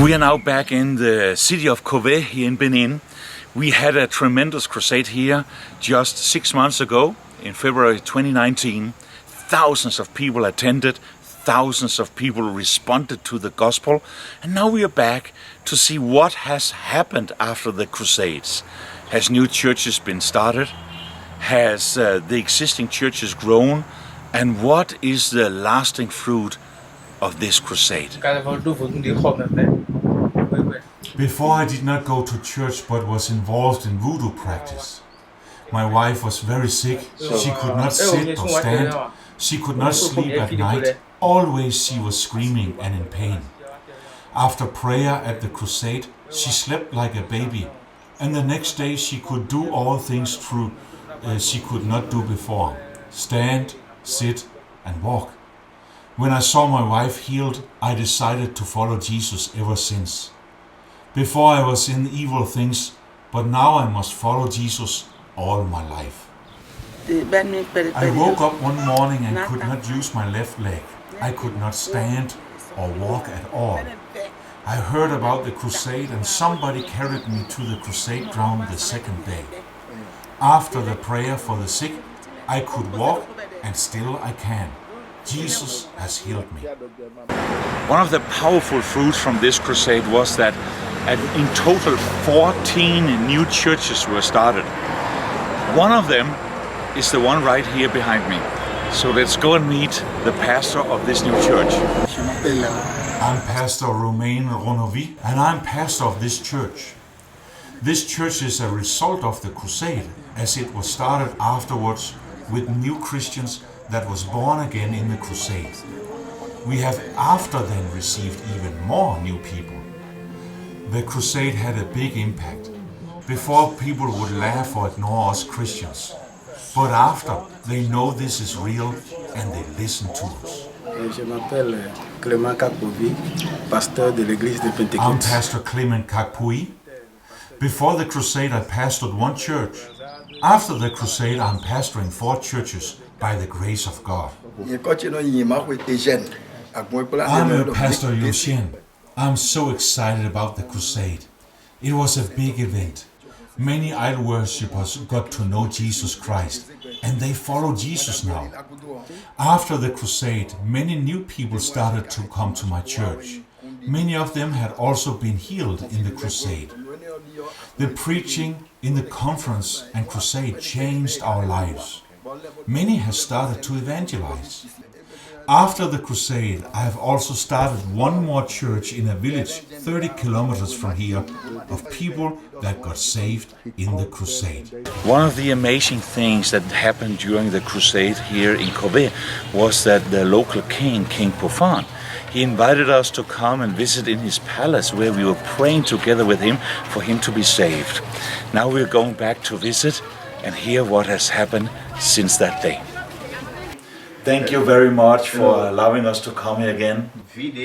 We are now back in the city of Cové here in Benin. We had a tremendous crusade here just 6 months ago in February 2019. Thousands of people attended, thousands of people responded to the gospel, and now we are back to see what has happened after the crusades. Has new churches been started? Has the existing churches grown? And what is the lasting fruit of this crusade? Before I did not go to church but was involved in voodoo practice. My wife was very sick, she could not sit or stand, she could not sleep at night, always she was screaming and in pain. After prayer at the crusade, she slept like a baby, and the next day she could do all things she could not do before, stand, sit and walk. When I saw my wife healed, I decided to follow Jesus ever since. Before I was in evil things, but now I must follow Jesus all my life. I woke up one morning and could not use my left leg. I could not stand or walk at all. I heard about the crusade and somebody carried me to the crusade ground the second day. After the prayer for the sick, I could walk and still I can. Jesus has healed me. One of the powerful fruits from this crusade was that in total 14 new churches were started. One of them is the one right here behind me. So let's go and meet the pastor of this new church. I'm Pastor Romain Ronovi and I'm pastor of this church. This church is a result of the crusade, as it was started afterwards with new Christians that was born again in the crusade. We have after then received even more new people. The crusade had a big impact. Before, people would laugh or ignore us Christians. But after, they know this is real and they listen to us. I'm Pastor Clement Kakpui. Before the crusade, I pastored one church. After the crusade, I'm pastoring 4 churches by the grace of God. I'm Pastor Yoshin. I'm so excited about the crusade. It was a big event. Many idol worshippers got to know Jesus Christ, and they follow Jesus now. After the crusade, many new people started to come to my church. Many of them had also been healed in the crusade. The preaching in the conference and crusade changed our lives. Many have started to evangelize. After the crusade, I have also started one more church in a village 30 kilometers from here of people that got saved in the crusade. One of the amazing things that happened during the crusade here in Cové was that the local king, King Poufan, he invited us to come and visit in his palace where we were praying together with him for him to be saved. Now we're going back to visit and hear what has happened since that day. Thank you very much for allowing us to come here again.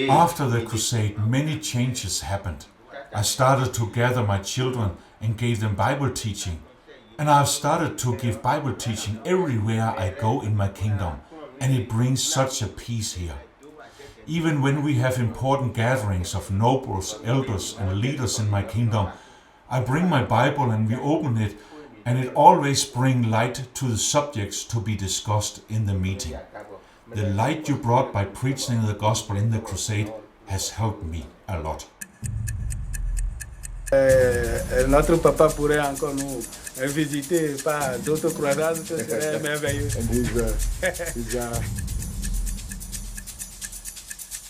After the crusade, many changes happened. I started to gather my children and gave them Bible teaching. And I've started to give Bible teaching everywhere I go in my kingdom. And it brings such a peace here. Even when we have important gatherings of nobles, elders and leaders in my kingdom, I bring my Bible and we open it, and it always brings light to the subjects to be discussed in the meeting. The light you brought by preaching the gospel in the crusade has helped me a lot. Notre papa pourrait encore nous visiter par d'autres croisades, ce serait merveilleux. Déjà.